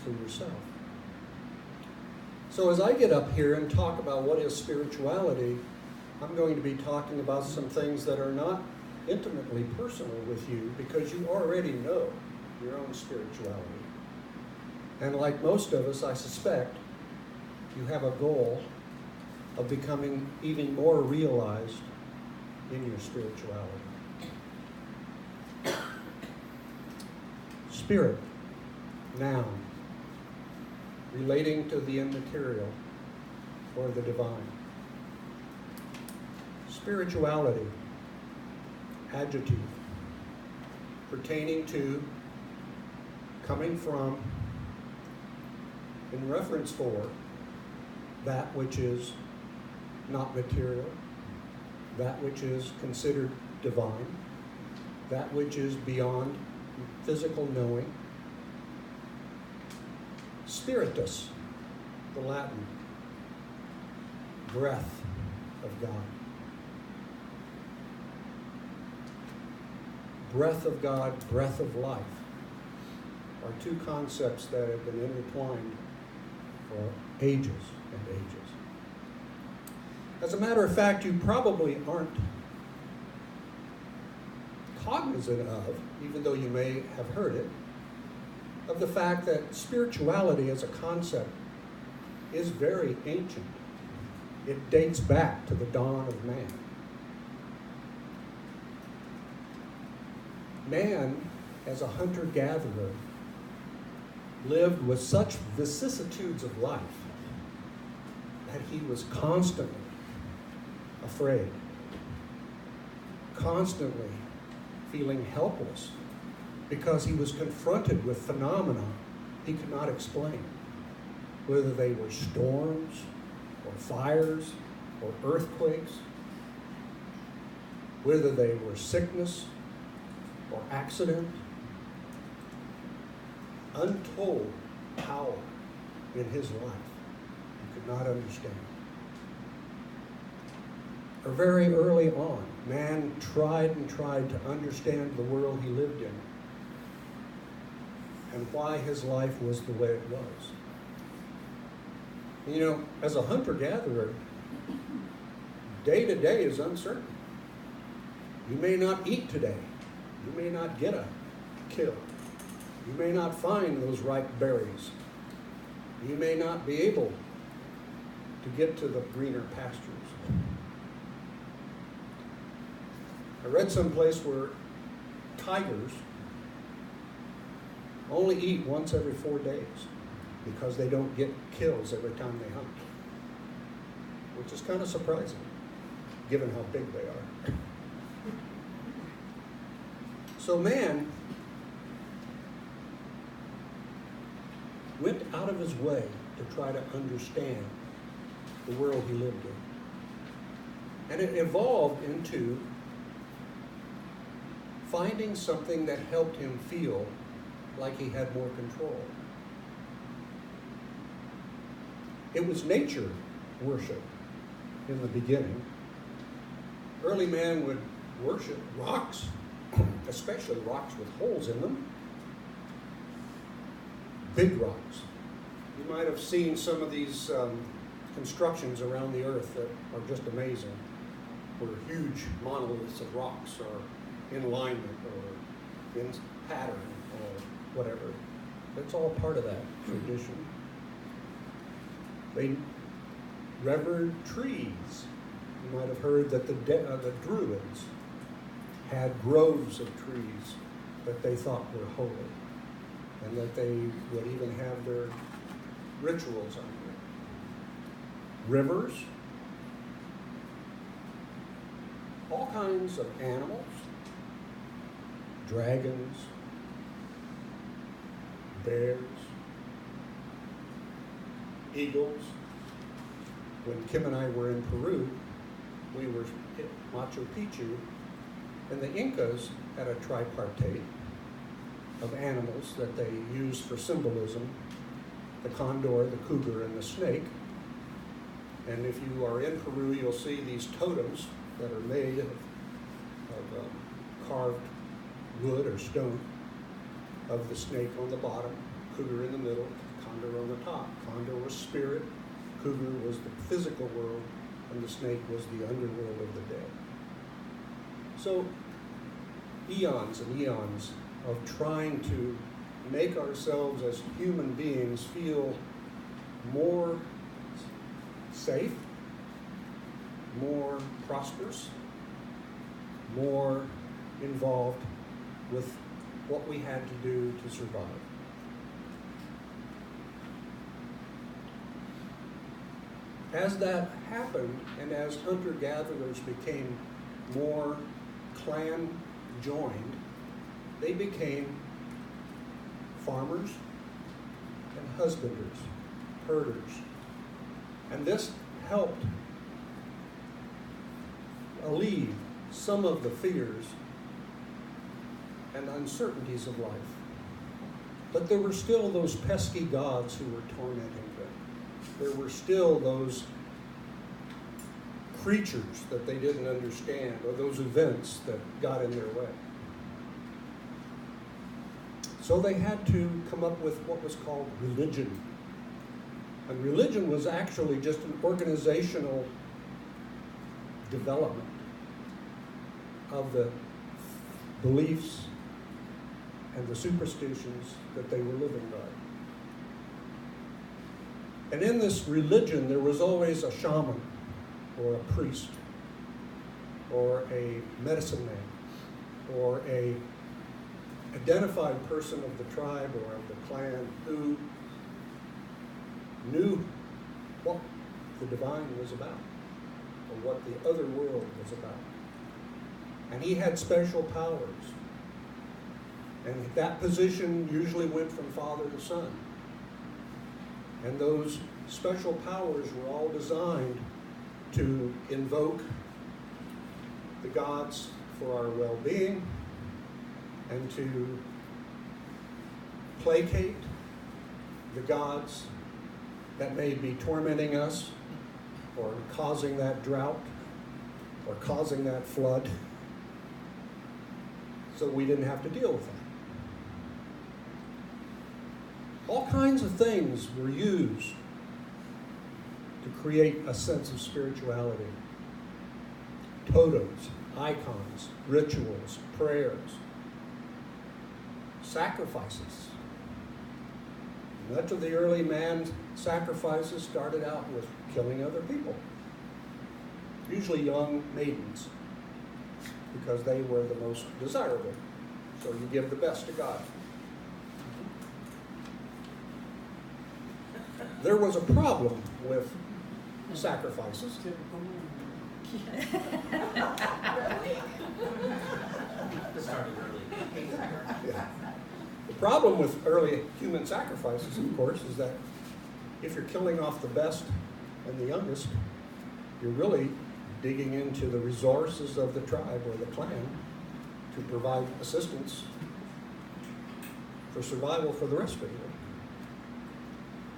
for yourself. So as I get up here and talk about what is spirituality, I'm going to be talking about some things that are not intimately personal with you because you already know your own spirituality. And like most of us, I suspect, you have a goal of becoming even more realized in your spirituality. Spirit, noun, relating to the immaterial or the divine. Spirituality, adjective, pertaining to, coming from, in reference for, that which is not material, that which is considered divine, that which is beyond physical knowing. Spiritus, the Latin, breath of God. Breath of God, breath of life are two concepts that have been intertwined for ages and ages. As a matter of fact, you probably aren't cognizant of, even though you may have heard it, of the fact that spirituality as a concept is very ancient. It dates back to the dawn of man. Man, as a hunter-gatherer, lived with such vicissitudes of life that he was constantly afraid, constantly feeling helpless because he was confronted with phenomena he could not explain, whether they were storms or fires or earthquakes, whether they were sickness or accident. Untold power in his life he could not understand. Or very early on, man tried and tried to understand the world he lived in and why his life was the way it was. You know, as a hunter-gatherer, day to day is uncertain. You may not eat today. You may not get a kill. You may not find those ripe berries. You may not be able to get to the greener pastures. I read someplace where tigers only eat once every 4 days because they don't get kills every time they hunt, which is kind of surprising given how big they are. So man went out of his way to try to understand the world he lived in. And it evolved into finding something that helped him feel like he had more control. It was nature worship in the beginning. Early man would worship rocks, especially rocks with holes in them. Big rocks. You might have seen some of these constructions around the earth that are just amazing, where huge monoliths of rocks are in alignment or in pattern or whatever. That's all part of that tradition. They revered trees. You might have heard that the Druids had groves of trees that they thought were holy, and that they would even have their rituals under. Rivers, all kinds of animals, dragons, bears, eagles. When Kim and I were in Peru, we were at Machu Picchu, and the Incas had a tripartite of animals that they used for symbolism: the condor, the cougar, and the snake. And if you are in Peru, you'll see these totems that are made of carved wood or stone, of the snake on the bottom, cougar in the middle, the top. Condor was spirit, cougar was the physical world, and the snake was the underworld of the dead. So eons and eons of trying to make ourselves as human beings feel more safe, more prosperous, more involved with what we had to do to survive. As that happened, and as hunter-gatherers became more clan joined, they became farmers and husbanders, herders. And this helped alleviate some of the fears and uncertainties of life. But there were still those pesky gods who were tormenting them. There were still those creatures that they didn't understand, or those events that got in their way. So they had to come up with what was called religion. And religion was actually just an organizational development of the beliefs and the superstitions that they were living by. And in this religion, there was always a shaman, or a priest, or a medicine man, or a identified person of the tribe or of the clan who knew what the divine was about, or what the other world was about. And he had special powers. And that position usually went from father to son. And those special powers were all designed to invoke the gods for our well-being and to placate the gods that may be tormenting us or causing that drought or causing that flood, so we didn't have to deal with that. All kinds of things were used to create a sense of spirituality. Totems, icons, rituals, prayers, sacrifices. Much of the early man sacrifices started out with killing other people, usually young maidens, because they were the most desirable. So you give the best to God. There was a problem with sacrifices. Started early. Yeah. The problem with early human sacrifices, of course, is that if you're killing off the best and the youngest, you're really digging into the resources of the tribe or the clan to provide assistance for survival for the rest of you.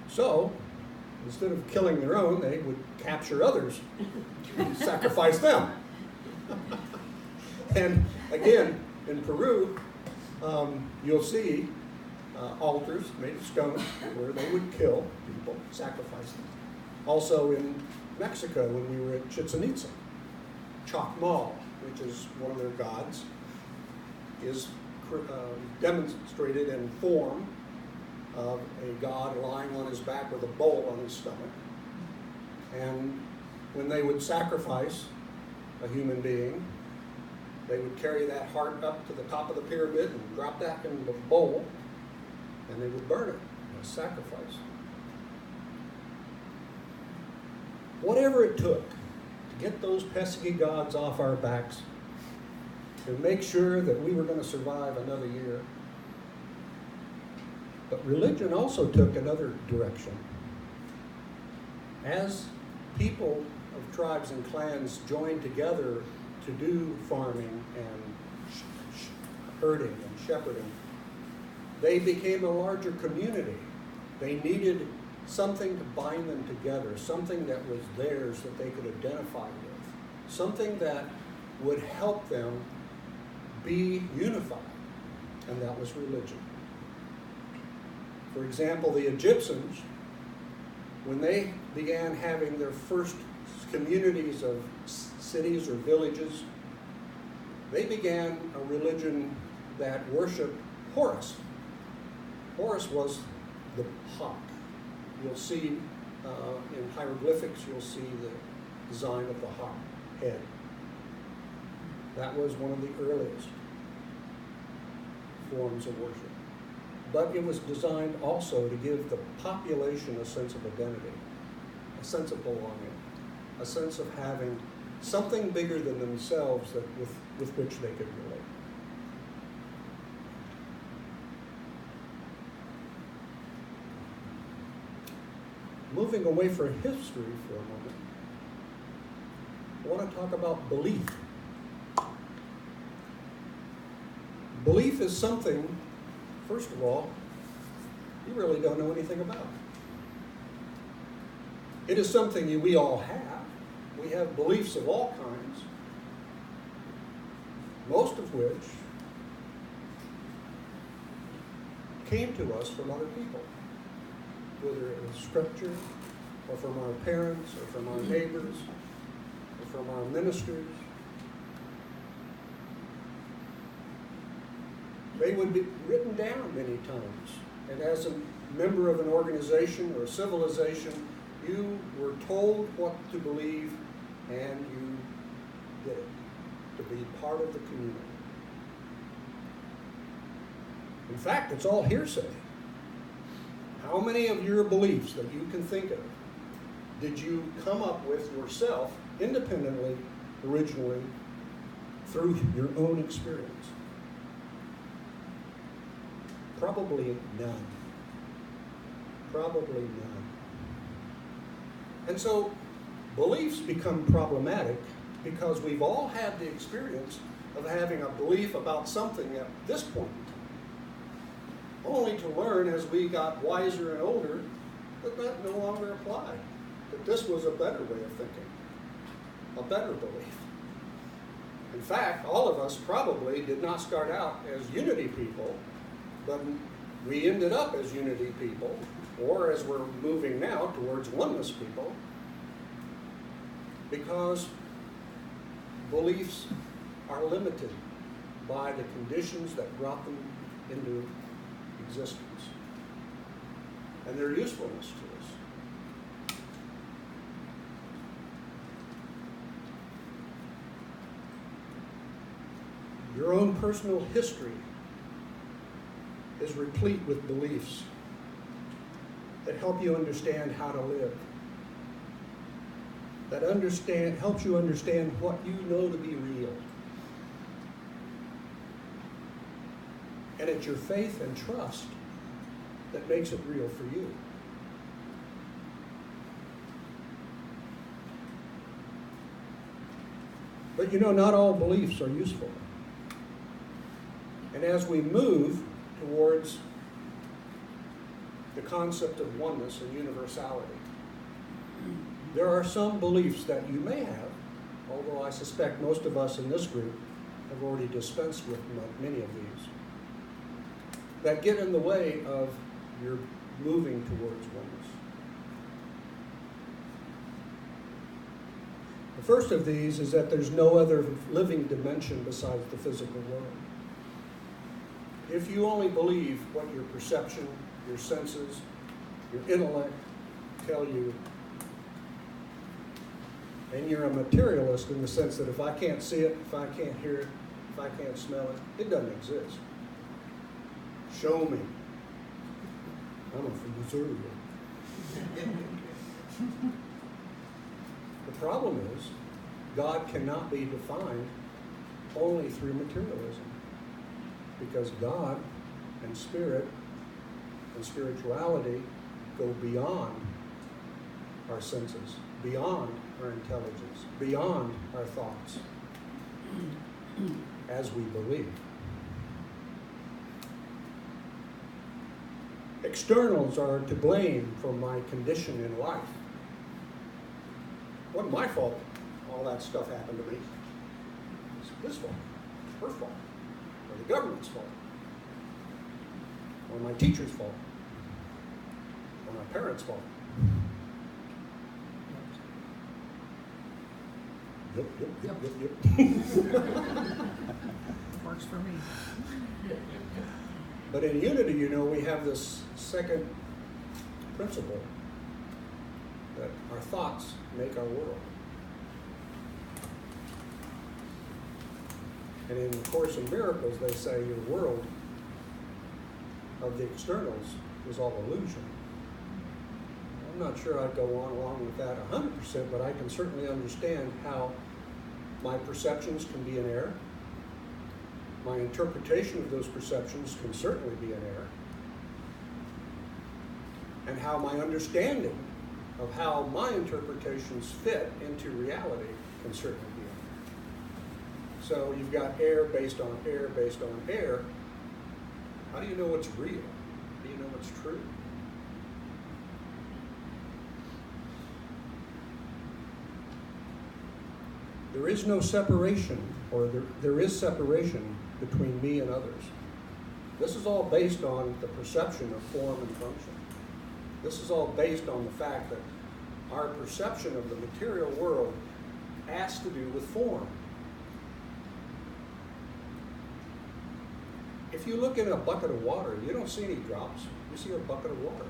So, instead of killing their own, they would capture others and sacrifice them. And again, in Peru, you'll see altars made of stone where they would kill people, sacrifice them. Also in Mexico, when we were at Chichen Itza, Chocmal, which is one of their gods, is demonstrated in form of a god lying on his back with a bowl on his stomach. And when they would sacrifice a human being, they would carry that heart up to the top of the pyramid and drop that in the bowl, and they would burn it as sacrifice. Whatever it took to get those pesky gods off our backs, to make sure that we were going to survive another year. But religion also took another direction. As people of tribes and clans joined together to do farming and herding and shepherding, they became a larger community. They needed something to bind them together, something that was theirs that they could identify with, something that would help them be unified, and that was religion. For example, the Egyptians when they began having their first communities of cities or villages, they began a religion that worshiped Horus. Horus was the hawk. You'll see in hieroglyphics, you'll see the design of the hawk head. That was one of the earliest forms of worship. But it was designed also to give the population a sense of identity, a sense of belonging, a sense of having something bigger than themselves that with which they could relate. Moving away from history for a moment, I want to talk about belief. Belief is something, first of all, you really don't know anything about. It is something we all have. We have beliefs of all kinds, most of which came to us from other people, whether it was scripture, or from our parents, or from our neighbors, or from our ministers. They would be written down many times. And as a member of an organization or a civilization, you were told what to believe, and you did it to be part of the community. In fact, it's all hearsay. How many of your beliefs that you can think of did you come up with yourself independently, originally, through your own experience? Probably none. Probably none. And so beliefs become problematic because we've all had the experience of having a belief about something at this point, only to learn as we got wiser and older that no longer applied, that this was a better way of thinking, a better belief. In fact, all of us probably did not start out as unity people, but we ended up as unity people, or as we're moving now towards oneness people, because beliefs are limited by the conditions that brought them into existence and their usefulness to us. Your own personal history is replete with beliefs that help you understand how to live, that helps you understand what you know to be real. And it's your faith and trust that makes it real for you. But not all beliefs are useful. And as we move towards the concept of oneness and universality, there are some beliefs that you may have, although I suspect most of us in this group have already dispensed with many of these, that get in the way of your moving towards oneness. The first of these is that there's no other living dimension besides the physical world. If you only believe what your perception, your senses, your intellect tell you, and you're a materialist in the sense that if I can't see it, if I can't hear it, if I can't smell it, it doesn't exist. Show me. I'm from Missouri. The problem is, God cannot be defined only through materialism, because God and spirit and spirituality go beyond our senses, beyond our intelligence, beyond our thoughts, as we believe. Externals are to blame for my condition in life. It wasn't my fault all that stuff happened to me. It's his fault, her fault, or the government's fault, or my teacher's fault, or my parents' fault. Yep. Works for me. But in unity, we have this second principle that our thoughts make our world. And in the Course in Miracles, they say your world of the externals is all illusion. I'm not sure I'd go on along with that 100%, but I can certainly understand how my perceptions can be an error. My interpretation of those perceptions can certainly be an error. And how my understanding of how my interpretations fit into reality can certainly be an error. So you've got error based on error based on error. How do you know what's real? How do you know what's true? There is no separation, or there is separation between me and others. This is all based on the perception of form and function. This is all based on the fact that our perception of the material world has to do with form. If you look in a bucket of water, you don't see any drops. You see a bucket of water.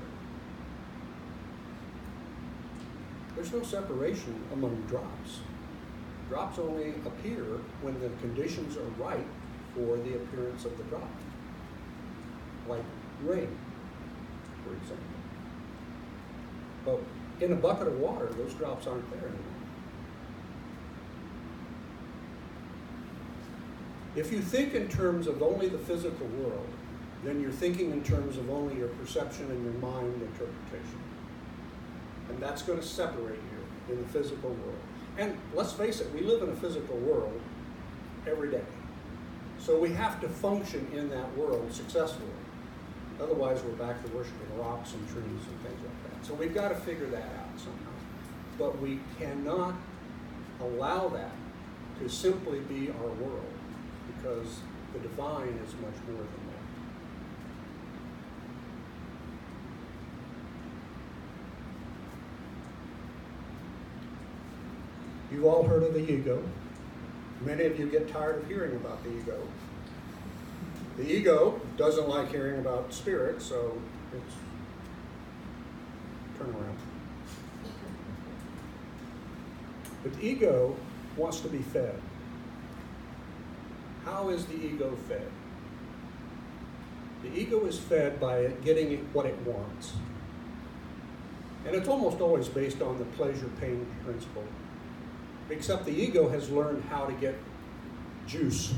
There's no separation among drops. Drops only appear when the conditions are right for the appearance of the drop. Like rain, for example. But in a bucket of water, those drops aren't there anymore. If you think in terms of only the physical world, then you're thinking in terms of only your perception and your mind interpretation. And that's going to separate you in the physical world. And let's face it, we live in a physical world every day. So we have to function in that world successfully. Otherwise, we're back to worshiping rocks and trees and things like that. So we've got to figure that out somehow. But we cannot allow that to simply be our world, because the divine is much more than that. You've all heard of the ego. Many of you get tired of hearing about the ego. The ego doesn't like hearing about spirit, so it's turn around. But the ego wants to be fed. How is the ego fed? The ego is fed by getting what it wants. And it's almost always based on the pleasure-pain principle. Except the ego has learned how to get juice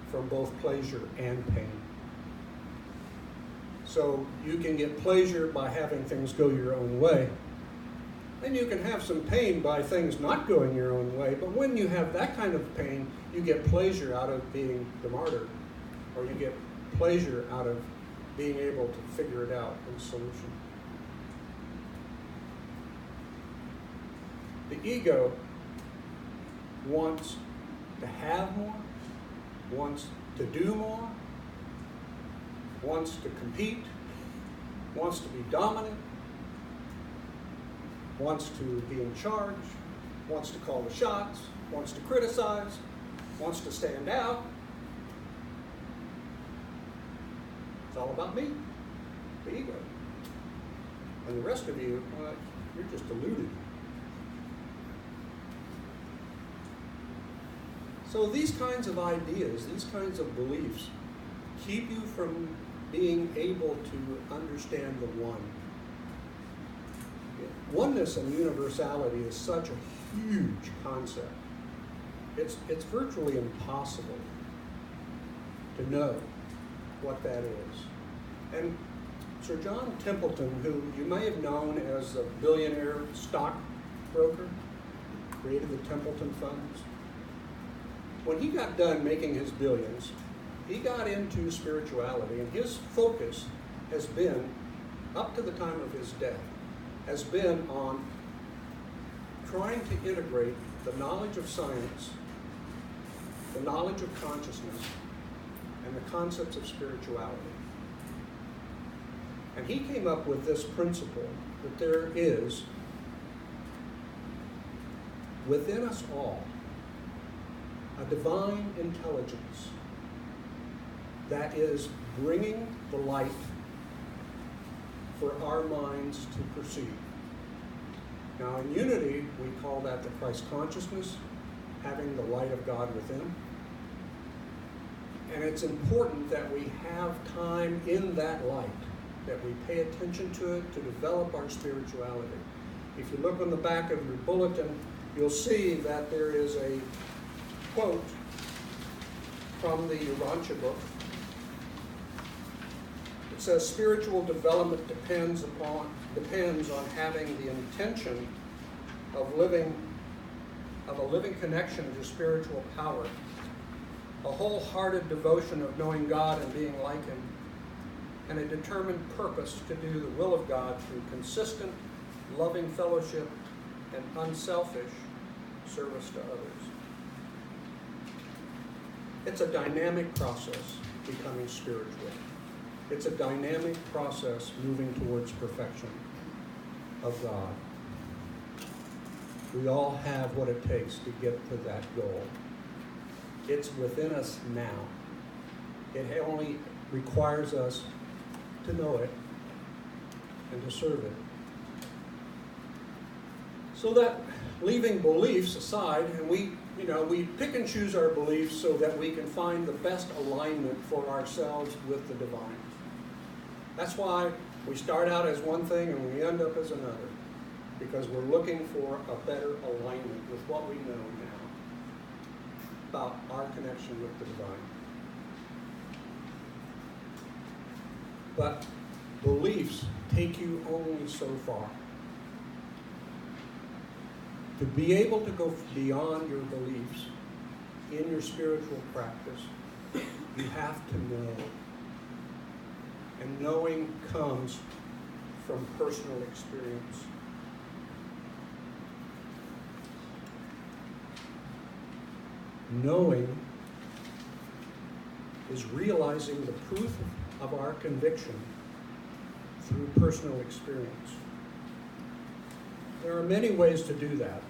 from both pleasure and pain. So you can get pleasure by having things go your own way. And you can have some pain by things not going your own way. But when you have that kind of pain, you get pleasure out of being the martyr. Or you get pleasure out of being able to figure it out in solution. The ego wants to have more, wants to do more, wants to compete, wants to be dominant, wants to be in charge, wants to call the shots, wants to criticize, wants to stand out. It's all about me, the ego. And the rest of you, you're just deluded. So these kinds of ideas, these kinds of beliefs, keep you from being able to understand the one. Oneness and universality is such a huge concept. It's virtually impossible to know what that is. And Sir John Templeton, who you may have known as a billionaire stockbroker, created the Templeton Funds. When he got done making his billions, he got into spirituality, and his focus has been, up to the time of his death, has been on trying to integrate the knowledge of science, the knowledge of consciousness, and the concepts of spirituality. And he came up with this principle that there is, within us all, a divine intelligence that is bringing the light for our minds to perceive. Now in unity, we call that the Christ consciousness, having the light of God within. And it's important that we have time in that light, that we pay attention to it to develop our spirituality. If you look on the back of your bulletin, you'll see that there is a quote from the Urantia book. It says, spiritual development depends on having the intention of a living connection to spiritual power, a wholehearted devotion of knowing God and being like Him, and a determined purpose to do the will of God through consistent, loving fellowship and unselfish service to others. It's a dynamic process becoming spiritual. It's a dynamic process moving towards perfection of God. We all have what it takes to get to that goal. It's within us now. It only requires us to know it and to serve it. So that leaving beliefs aside, and we pick and choose our beliefs so that we can find the best alignment for ourselves with the divine. That's why we start out as one thing and we end up as another, because we're looking for a better alignment with what we know now about our connection with the divine. But beliefs take you only so far. To be able to go beyond your beliefs in your spiritual practice, you have to know. And knowing comes from personal experience. Knowing is realizing the proof of our conviction through personal experience. There are many ways to do that.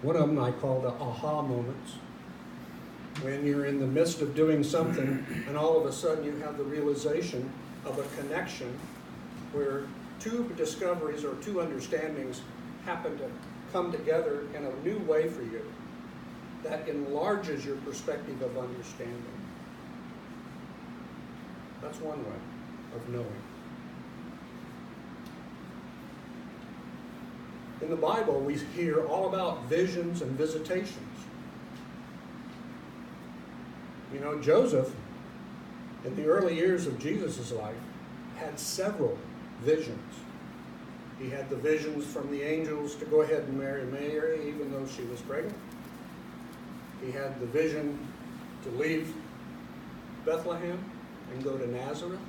One of them I call the aha moments. When you're in the midst of doing something and all of a sudden you have the realization of a connection where two discoveries or two understandings happen to come together in a new way for you that enlarges your perspective of understanding. That's one way of knowing. In the Bible, we hear all about visions and visitations. You know, Joseph, in the early years of Jesus' life, had several visions. He had the visions from the angels to go ahead and marry Mary, even though she was pregnant. He had the vision to leave Bethlehem and go to Nazareth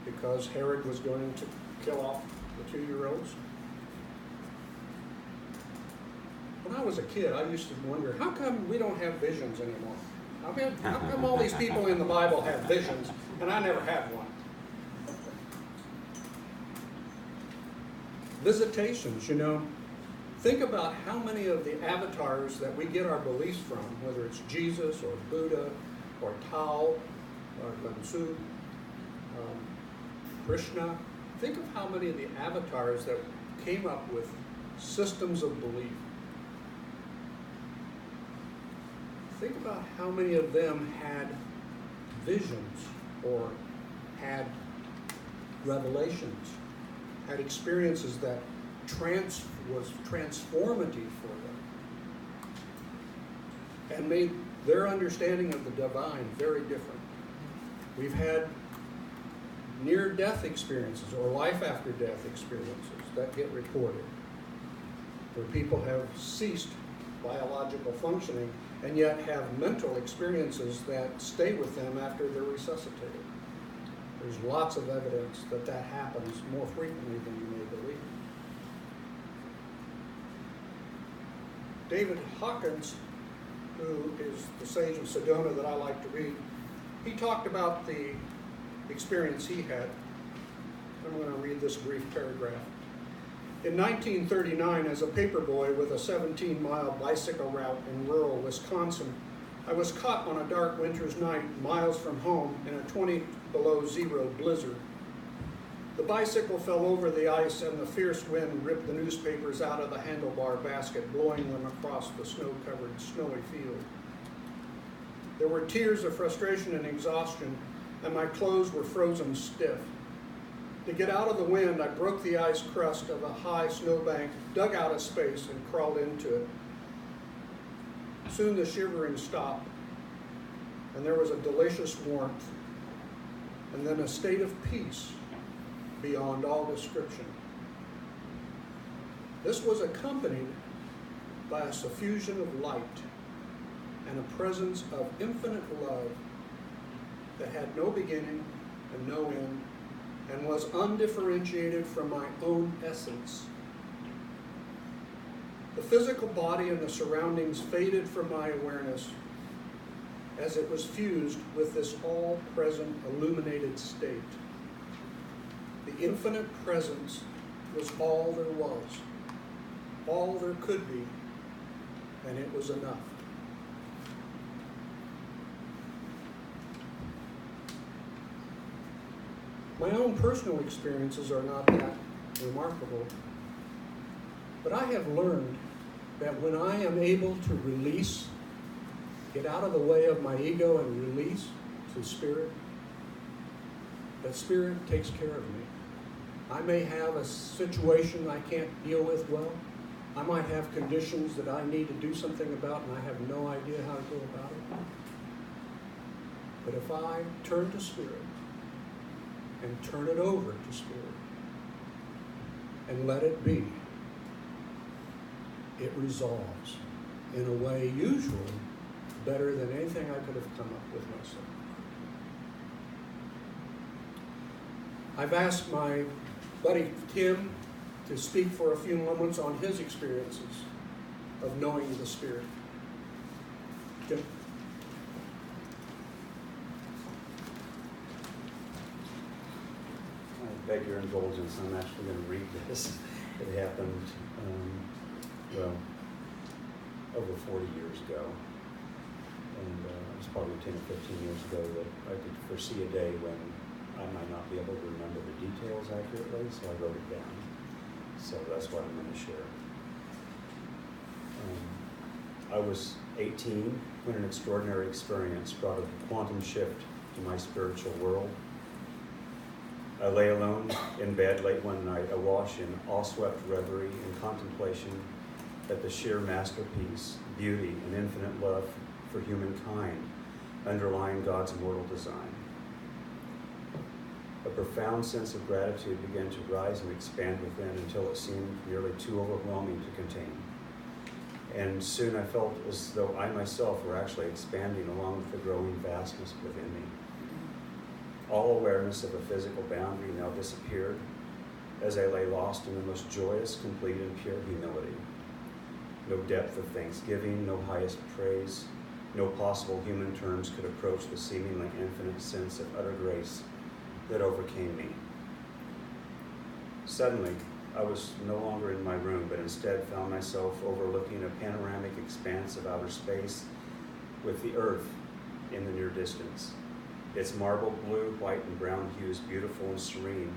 because Herod was going to kill off the 2-year-olds. When I was a kid, I used to wonder, how come we don't have visions anymore? How come all these people in the Bible have visions and I never had one? Visitations, think about how many of the avatars that we get our beliefs from, whether it's Jesus or Buddha or Tao or Loux, Krishna. Think of how many of the avatars that came up with systems of belief. Think about how many of them had visions or had revelations, had experiences that was transformative for them and made their understanding of the divine very different. We've had near-death experiences or life-after-death experiences that get reported, where people have ceased biological functioning and yet have mental experiences that stay with them after they're resuscitated. There's lots of evidence that that happens more frequently than you may believe. David Hawkins, who is the sage of Sedona that I like to read, he talked about the experience he had. I'm going to read this brief paragraph. In 1939, as a paperboy with a 17-mile bicycle route in rural Wisconsin, I was caught on a dark winter's night miles from home in a 20 below zero blizzard. The bicycle fell over the ice and the fierce wind ripped the newspapers out of the handlebar basket, blowing them across the snow-covered, snowy field. There were tears of frustration and exhaustion, and my clothes were frozen stiff. To get out of the wind, I broke the ice crust of a high snowbank, dug out a space, and crawled into it. Soon the shivering stopped, and there was a delicious warmth, and then a state of peace beyond all description. This was accompanied by a suffusion of light and a presence of infinite love that had no beginning and no end, and was undifferentiated from my own essence. The physical body and the surroundings faded from my awareness as it was fused with this all-present illuminated state. The infinite presence was all there was, all there could be, and it was enough. My own personal experiences are not that remarkable, but I have learned that when I am able to release, get out of the way of my ego and release to Spirit, that Spirit takes care of me. I may have a situation I can't deal with well. I might have conditions that I need to do something about and I have no idea how to go about it. But if I turn to Spirit, and turn it over to Spirit and let it be, it resolves in a way usually better than anything I could have come up with myself. I've asked my buddy Tim to speak for a few moments on his experiences of knowing the Spirit. Tim? I beg your indulgence, I'm actually going to read this. It happened, over 40 years ago. And it was probably 10 or 15 years ago that I could foresee a day when I might not be able to remember the details accurately, so I wrote it down. So that's what I'm going to share. I was 18 when an extraordinary experience brought a quantum shift to my spiritual world. I lay alone in bed late one night, awash in awe-swept reverie and contemplation at the sheer masterpiece, beauty, and infinite love for humankind underlying God's immortal design. A profound sense of gratitude began to rise and expand within until it seemed nearly too overwhelming to contain. And soon I felt as though I myself were actually expanding along with the growing vastness within me. All awareness of a physical boundary now disappeared as I lay lost in the most joyous, complete, and pure humility. No depth of thanksgiving, no highest praise, no possible human terms could approach the seemingly infinite sense of utter grace that overcame me. Suddenly, I was no longer in my room, but instead found myself overlooking a panoramic expanse of outer space with the earth in the near distance. Its marble blue, white, and brown hues beautiful and serene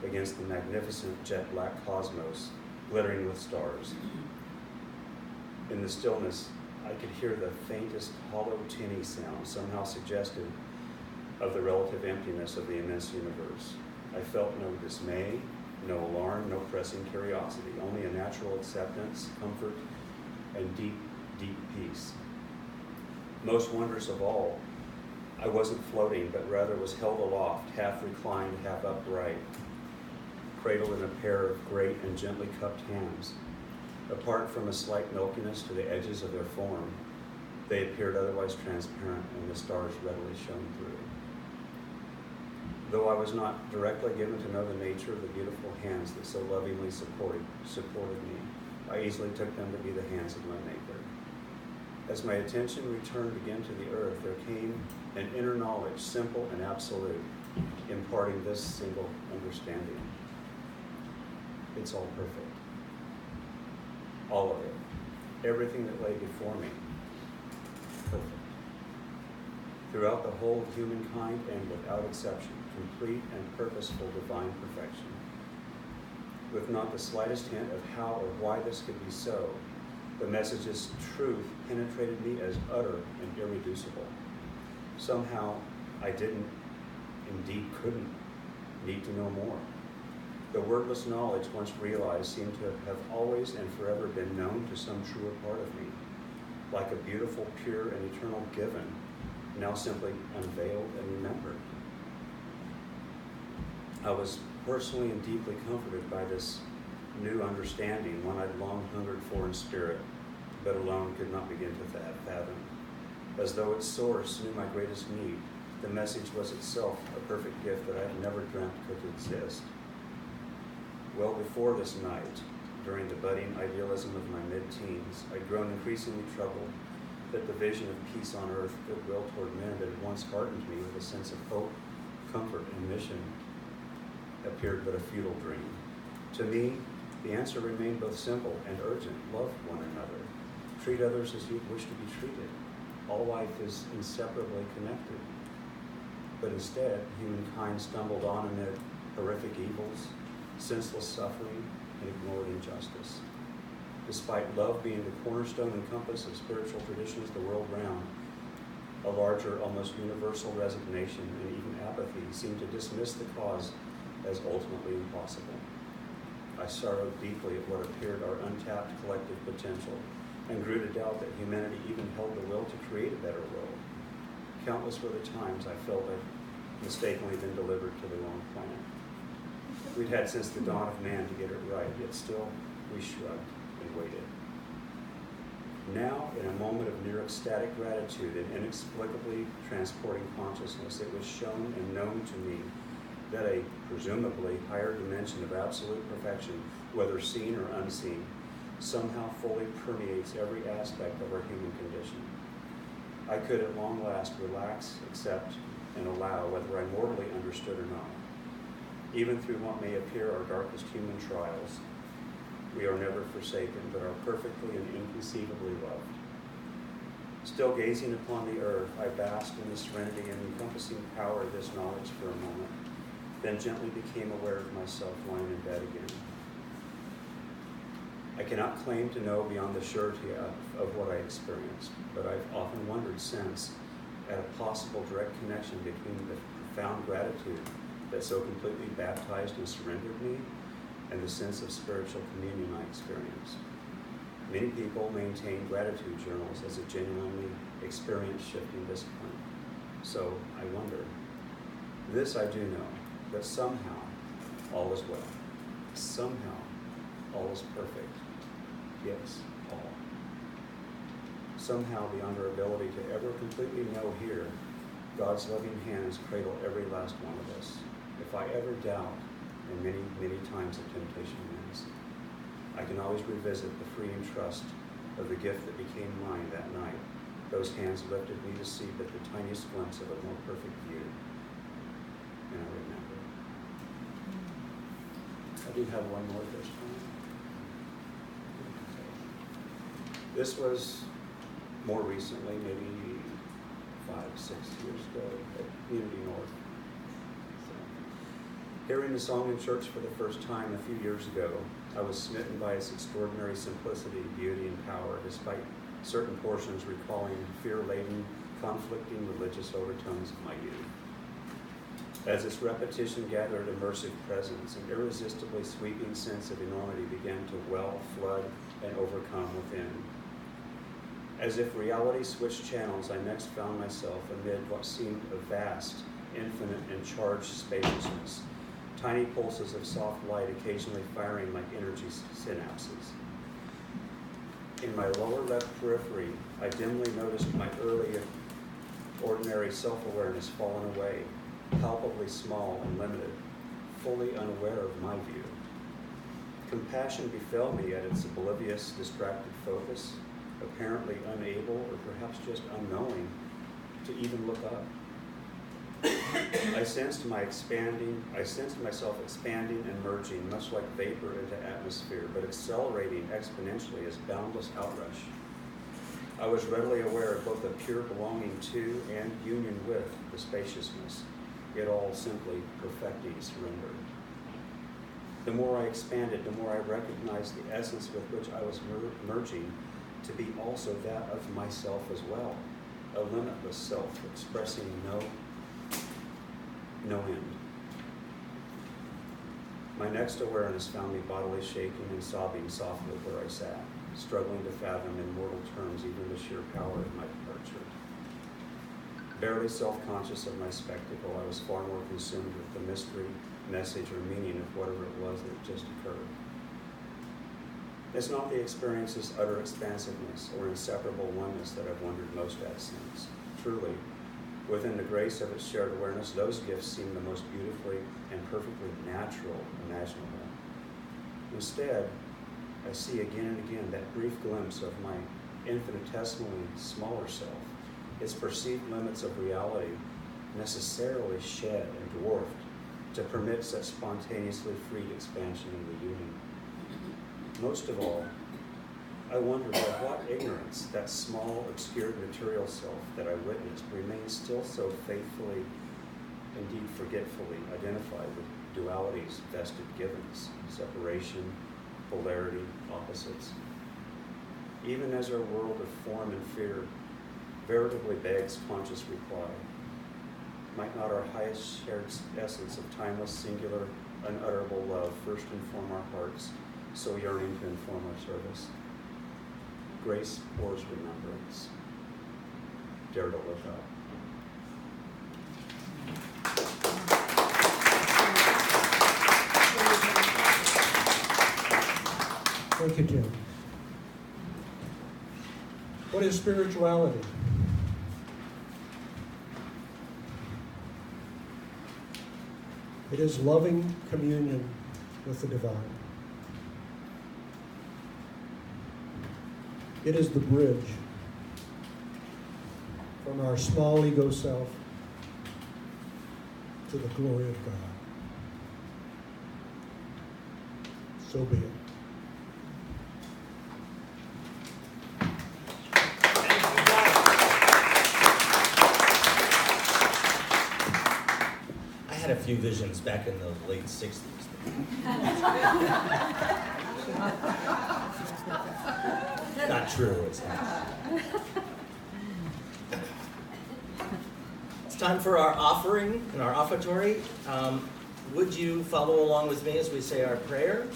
against the magnificent jet black cosmos glittering with stars. In the stillness, I could hear the faintest hollow tinny sound somehow suggestive of the relative emptiness of the immense universe. I felt no dismay, no alarm, no pressing curiosity, only a natural acceptance, comfort, and deep, deep peace. Most wondrous of all, I wasn't floating, but rather was held aloft, half reclined, half upright, cradled in a pair of great and gently cupped hands. Apart from a slight milkiness to the edges of their form, they appeared otherwise transparent, and the stars readily shone through. Though I was not directly given to know the nature of the beautiful hands that so lovingly supported me, I easily took them to be the hands of my Maker. As my attention returned again to the earth, there came an inner knowledge, simple and absolute, imparting this single understanding. It's all perfect. all of it, everything that lay before me, perfect. Throughout the whole of humankind and without exception, complete and purposeful divine perfection. With not the slightest hint of how or why this could be so, the message's truth penetrated me as utter and irreducible. Somehow, I didn't, indeed couldn't, need to know more. The wordless knowledge once realized seemed to have always and forever been known to some truer part of me, like a beautiful, pure, and eternal given, now simply unveiled and remembered. I was personally and deeply comforted by this new understanding, one I'd long hungered for in spirit, but alone could not begin to fathom. As though its source knew my greatest need, the message was itself a perfect gift that I had never dreamt could exist. Well before this night, during the budding idealism of my mid-teens, I'd grown increasingly troubled that the vision of peace on earth, goodwill toward men that had once heartened me with a sense of hope, comfort, and mission appeared but a futile dream. To me, the answer remained both simple and urgent. Love one another. Treat others as you wish to be treated. All life is inseparably connected. But instead, humankind stumbled on amid horrific evils, senseless suffering, and ignored injustice. Despite love being the cornerstone and compass of spiritual traditions the world round, a larger, almost universal resignation and even apathy seemed to dismiss the cause as ultimately impossible. I sorrowed deeply at what appeared our untapped collective potential and grew to doubt that humanity even held the will to create a better world. Countless were the times I felt I'd mistakenly been delivered to the wrong planet. We'd had since the dawn of man to get it right, yet still we shrugged and waited. Now, in a moment of near ecstatic gratitude and inexplicably transporting consciousness, it was shown and known to me that a presumably higher dimension of absolute perfection, whether seen or unseen, somehow fully permeates every aspect of our human condition. I could at long last relax, accept, and allow whether I mortally understood or not. Even through what may appear our darkest human trials, we are never forsaken, but are perfectly and inconceivably loved. Still gazing upon the earth, I basked in the serenity and encompassing power of this knowledge for a moment, then gently became aware of myself lying in bed again. I cannot claim to know beyond the surety of what I experienced, but I've often wondered since at a possible direct connection between the profound gratitude that so completely baptized and surrendered me and the sense of spiritual communion I experienced. Many people maintain gratitude journals as a genuinely experience-shifting discipline. So I wonder, this I do know, that somehow all is well. Somehow all is perfect. Yes, all. Somehow beyond our ability to ever completely know here, God's loving hands cradle every last one of us. If I ever doubt, and many, many times the temptation wins, I can always revisit the freeing trust of the gift that became mine that night. Those hands lifted me to see but the tiniest glimpse of a more perfect view. And I remember. I do have one more this time. This was more recently, maybe 5-6 years ago at Community North. Hearing the song in church for the first time a few years ago, I was smitten by its extraordinary simplicity, beauty, and power, despite certain portions recalling fear-laden, conflicting religious overtones of my youth. As its repetition gathered immersive presence, an irresistibly sweeping sense of enormity began to well, flood, and overcome within. As if reality switched channels, I next found myself amid what seemed a vast, infinite, and charged spaciousness, tiny pulses of soft light occasionally firing like energy synapses. In my lower left periphery, I dimly noticed my early, ordinary self-awareness fallen away, palpably small and limited, fully unaware of my view. Compassion befell me at its oblivious, distracted focus, apparently unable or perhaps just unknowing to even look up. I sensed myself expanding and merging, much like vapor into atmosphere, but accelerating exponentially as boundless outrush. I was readily aware of both a pure belonging to and union with the spaciousness, it all simply perfecting surrender. The more I expanded, the more I recognized the essence with which I was merging to be also that of myself as well, a limitless self expressing no end. My next awareness found me bodily shaking and sobbing softly where I sat, struggling to fathom in mortal terms even the sheer power of my departure. Barely self-conscious of my spectacle, I was far more consumed with the mystery, message, or meaning of whatever it was that just occurred. It's not the experience's utter expansiveness or inseparable oneness that I've wondered most at since. Truly, within the grace of its shared awareness, those gifts seem the most beautifully and perfectly natural imaginable. Instead, I see again and again that brief glimpse of my infinitesimally smaller self, its perceived limits of reality necessarily shed and dwarfed to permit such spontaneously freed expansion in the union. Most of all, I wonder by what ignorance that small, obscured material self that I witnessed remains still so faithfully, indeed forgetfully, identified with duality's vested givens, separation, polarity, opposites. Even as our world of form and fear veritably begs conscious reply, might not our highest shared essence of timeless, singular, unutterable love first inform our hearts, so yearning to inform our service? Grace pours remembrance. Dare to look up. Thank you, Jim. What is spirituality? It is loving communion with the divine. It is the bridge from our small ego self to the glory of God. So be it. I had a few visions back in the late 60s. Not true, it's not. It's time for our offering and our offertory. Would you follow along with me as we say our prayer?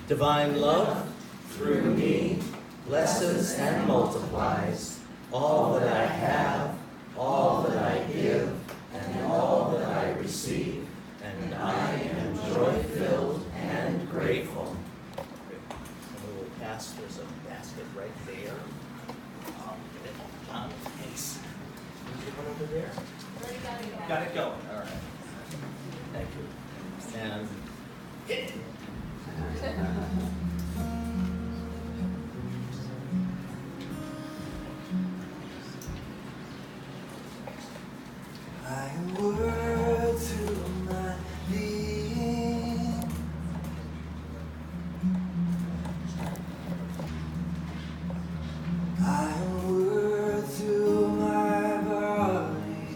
Divine love, through me, blesses and multiplies all that I have, all that I give, and all that I receive, and I am joy-filled and grateful. And we will pass, there's a basket right there. Give it John, thanks. Can you put it over there? Got it going, all right. Thank you. And hit it. I am word to my being. I am word to my body.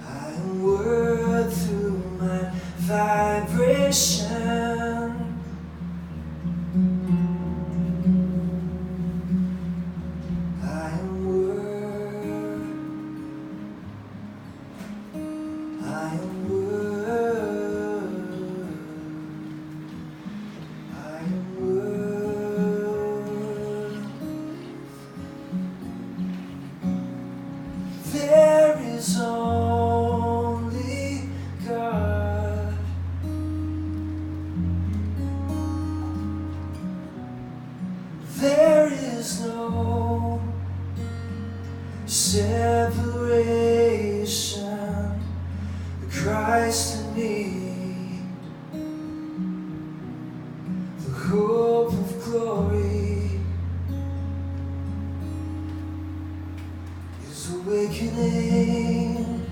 I am word to my vibration. I am word. I am word. I am word. There is only God. There is no separation. Christ in me, the hope of glory, is awakening.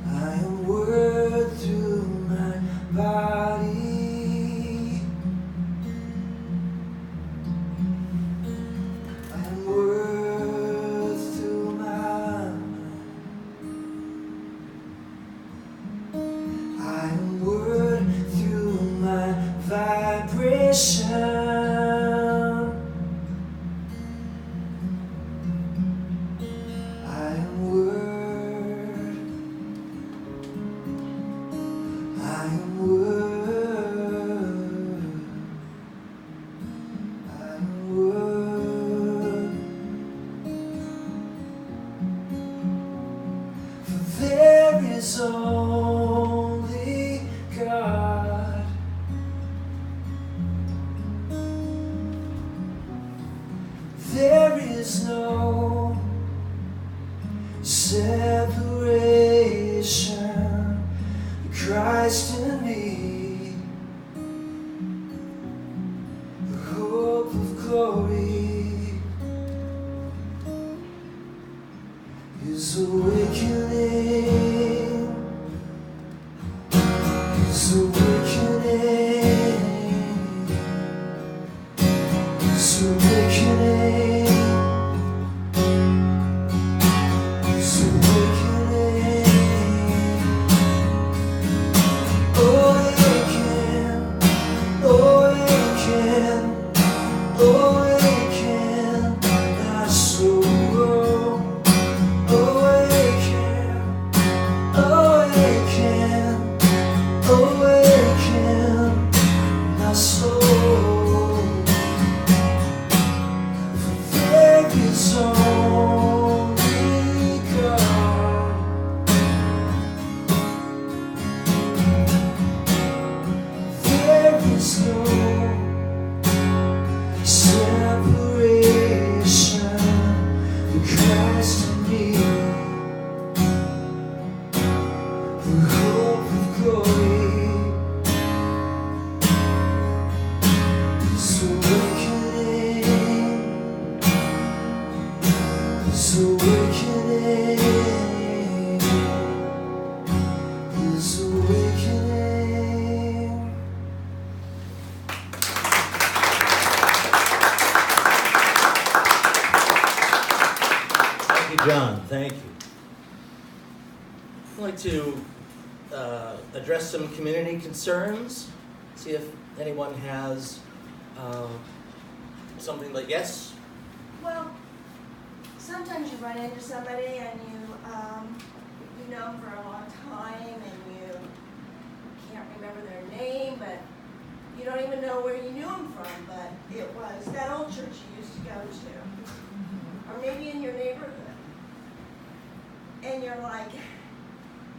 I am word through my body. I am word through my mind. I am word through my vibration. I am word. I am word. I am word. For there is only God. There is no separation. Christ in me, the hope of glory, is awakening, is awakening, is awakening, is awakening. Awaken, awaken, awaken my soul. Awaken, awaken, awaken my soul. For there is only God. There is no separation. Christ in me, the hope of glory, is awakening, is awakening, is awakening. Thank you, John. Thank you. I'd like to address some community concerns, see if anyone has something like, yes? Well, sometimes you run into somebody and you know them for a long time and you can't remember their name, but you don't even know where you knew them from, but it was that old church you used to go to, or maybe in your neighborhood. And you're like,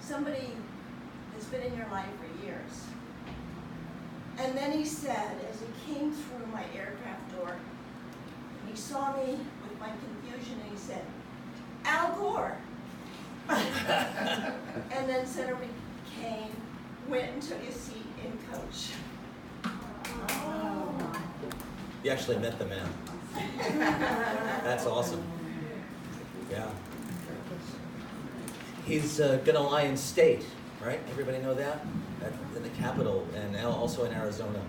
somebody has been in your life for years. And then he said, as he came through my aircraft door, he saw me with my confusion and he said, Al Gore. And then Senator McCain went and took his seat in coach. You actually met the man. That's awesome. Yeah. He's gonna lie in state, right? Everybody know that? In the Capitol and also in Arizona.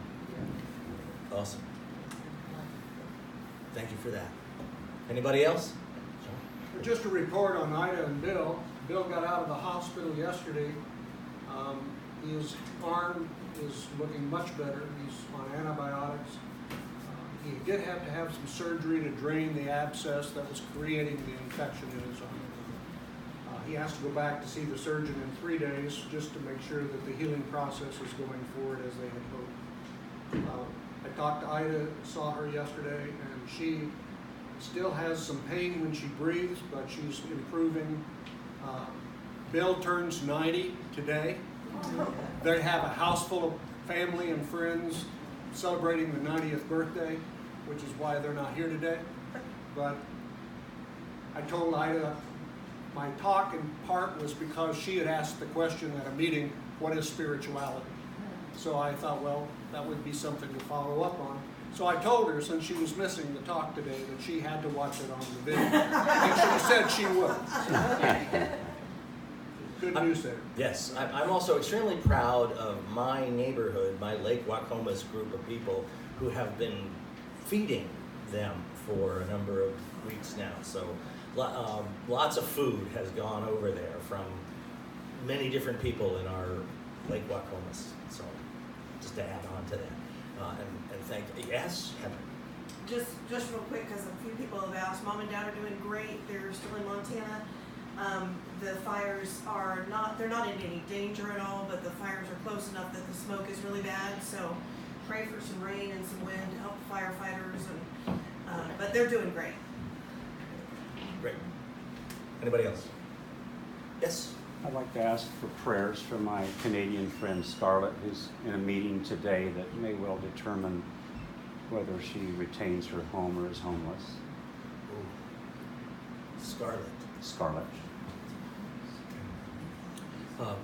Awesome. Thank you for that. Anybody else? Just a report on Ida and Bill. Bill got out of the hospital yesterday. His arm is looking much better. He's on antibiotics. He did have to have some surgery to drain the abscess that was creating the infection in his arm. He has to go back to see the surgeon in 3 days just to make sure that the healing process is going forward as they had hoped. I talked to Ida, saw her yesterday, and she still has some pain when she breathes, but she's improving. Bill turns 90 today. They have a house full of family and friends celebrating the 90th birthday, which is why they're not here today. But I told Ida my talk in part was because she had asked the question at a meeting, what is spirituality? So I thought, well, that would be something to follow up on. So I told her, since she was missing the talk today, that she had to watch it on the video. And she said she would. So, good news there. Yes, I'm also extremely proud of my neighborhood, my Lake Wacomas group of people who have been feeding them for a number of weeks now. So lots of food has gone over there from many different people in our Lake Wacomas. So just to add on to that. And thank you. Yes, Heather. Just real quick, because a few people have asked. Mom and Dad are doing great. They're still in Montana. The fires they're not in any danger at all, but the fires are close enough that the smoke is really bad. So pray for some rain and some wind to help the firefighters. But they're doing great. Great. Anybody else? Yes. I'd like to ask for prayers for my Canadian friend Scarlett, who's in a meeting today that may well determine whether she retains her home or is homeless. Ooh. Scarlett.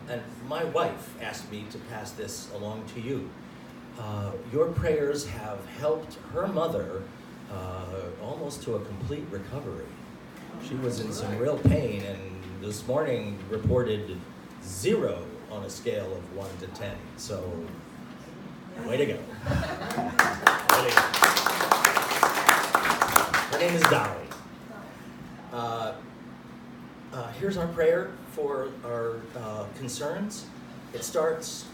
And my wife asked me to pass this along to you. Your prayers have helped her mother almost to a complete recovery. She was in some real pain, and this morning reported 0 on a scale of 1 to 10. So, way to go. Way to go. Her name is Dolly. Here's our prayer for our concerns. It starts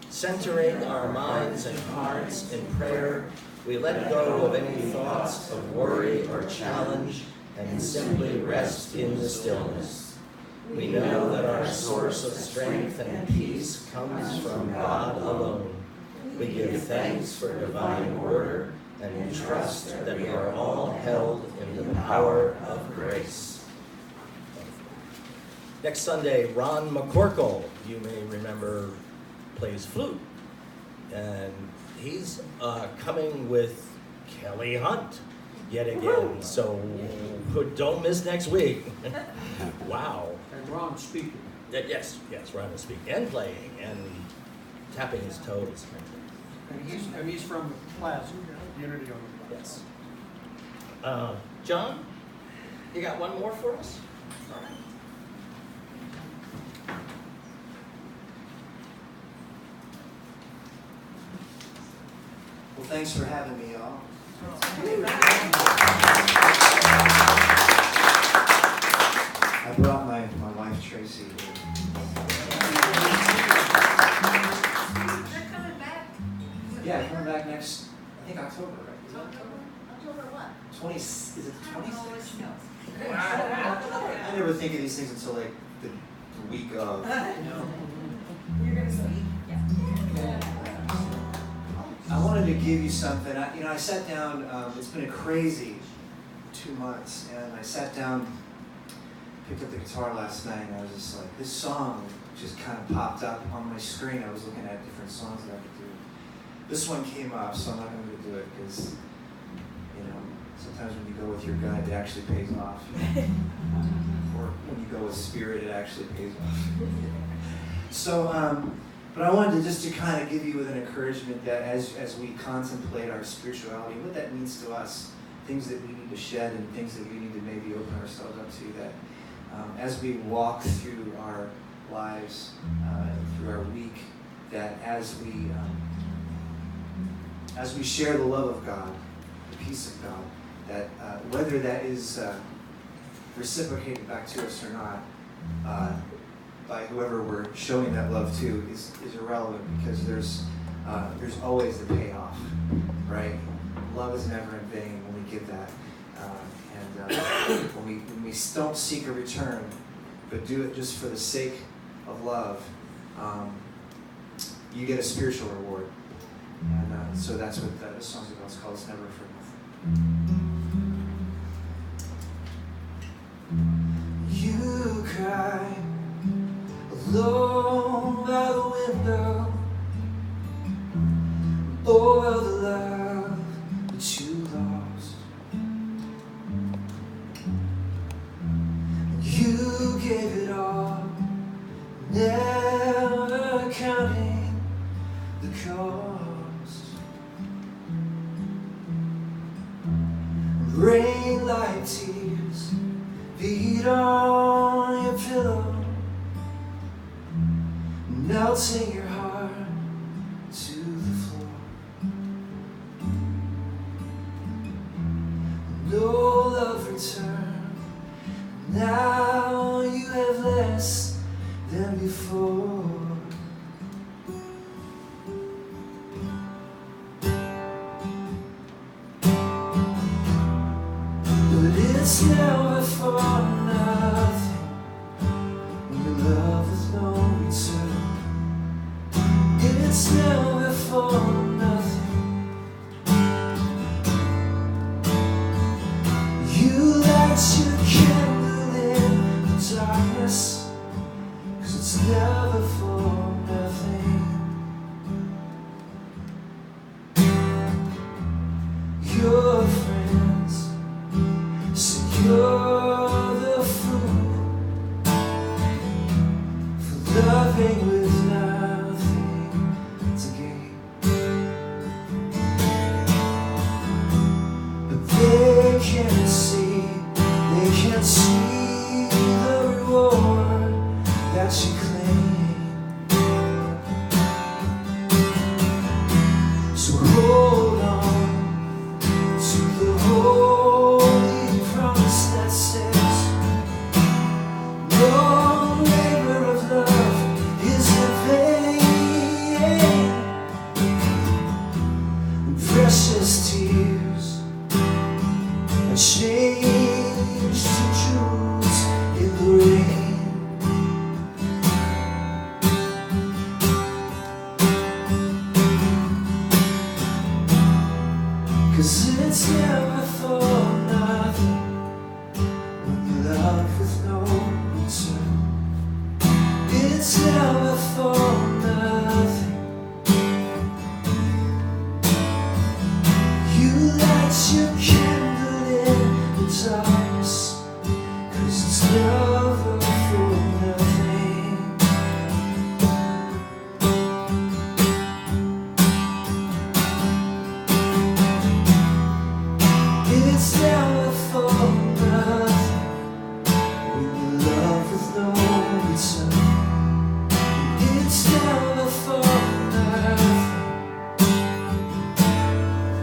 centering our minds and hearts in prayer. We let go of any thoughts of worry or challenge and simply rest in the stillness. We know that our source of strength and peace comes from God alone. We give thanks for divine order and trust that we are all held in the power of grace. Next Sunday, Ron McCorkle, you may remember, plays flute. And he's coming with Kelly Hunt yet again. So don't miss next week. Wow. And Ron's speaking. Yes, Ron is speaking and playing and tapping his toes. And he's from the Plaza, Unity on the Plaza. Yes. John, you got one more for us? All right. Well, thanks for having me, y'all. I brought my wife, Tracy, here. They're coming back. Yeah, coming back next, I think October, right? Is it October what? 20, is it the 26th? No. I never think of these things until like the week of. You're gonna speak? Yeah. I wanted to give you something. I sat down, it's been a crazy 2 months, and I sat down, picked up the guitar last night, and I was just like, this song just kind of popped up on my screen. I was looking at different songs that I could do. This one came up, so I'm not going to do it, because, sometimes when you go with your gut, it actually pays off. Or when you go with spirit, it actually pays off. So, but I wanted to kind of give you with an encouragement that as we contemplate our spirituality, what that means to us, things that we need to shed and things that we need to maybe open ourselves up to, that as we walk through our lives, through our week, that as we share the love of God, the peace of God, that whether that is reciprocated back to us or not, by whoever we're showing that love to is irrelevant, because there's always the payoff, right? Love is never in vain when we give that, and when we don't seek a return, but do it just for the sake of love, you get a spiritual reward, and so that's what the song's about. It's called "It's Never for Nothing." You cry alone by the window over the love that you lost. You gave it all, never counting the tears beat on your pillow, melting your heart to the floor. No love returned, now you have less than before. But it's never for nothing when you love with no return. It's never for nothing. You light your candle in the darkness, 'cause it's never for nothing. Your friends say you're the fool for loving with nothing to gain. But they can't see the reward that you claim. So hold on to the holy promise that says no labor of love is in vain. Precious tears are changed to jewels in the rain. 'Cause it's never for nothing when you love with no return. It's never for nothing. You light your candle in the darkness, 'cause it's never for nothing. It's never for nothing when you love with no return. It's never for nothing.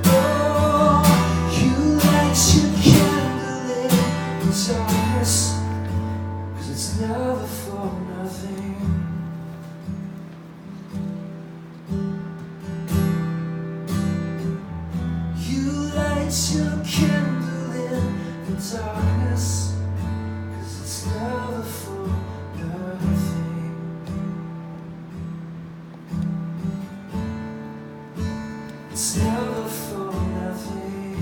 Oh, you light your candle in the darkness, 'cause it's never for nothing. You light your candle in the darkness, 'cause it's never for nothing. It's never for nothing.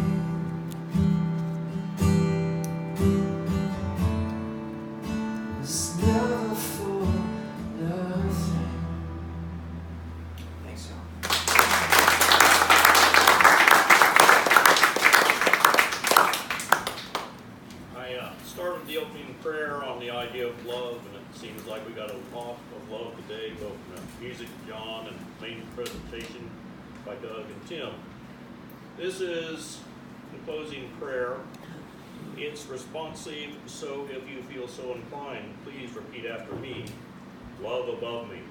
It's never for nothing. Thanks, y'all. I started the opening prayer on the idea of love, and it seems like we got a lot of love today, both from the music of John and main presentation by Doug and Tim. This is the closing prayer. It's responsive, so if you feel so inclined, please repeat after me. Love above me.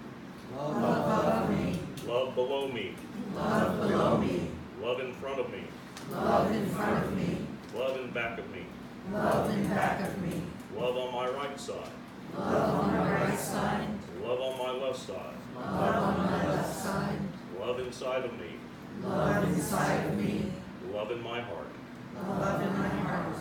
Love above me. Love below me. Love below me. Love in front of me. Love in front of me. Love in back of me. Love in back of me. Love on my right side. Love on my right side. Love on my left side. Love on my left side. Love inside of me. Love inside of me. Love in my heart. Love in my heart.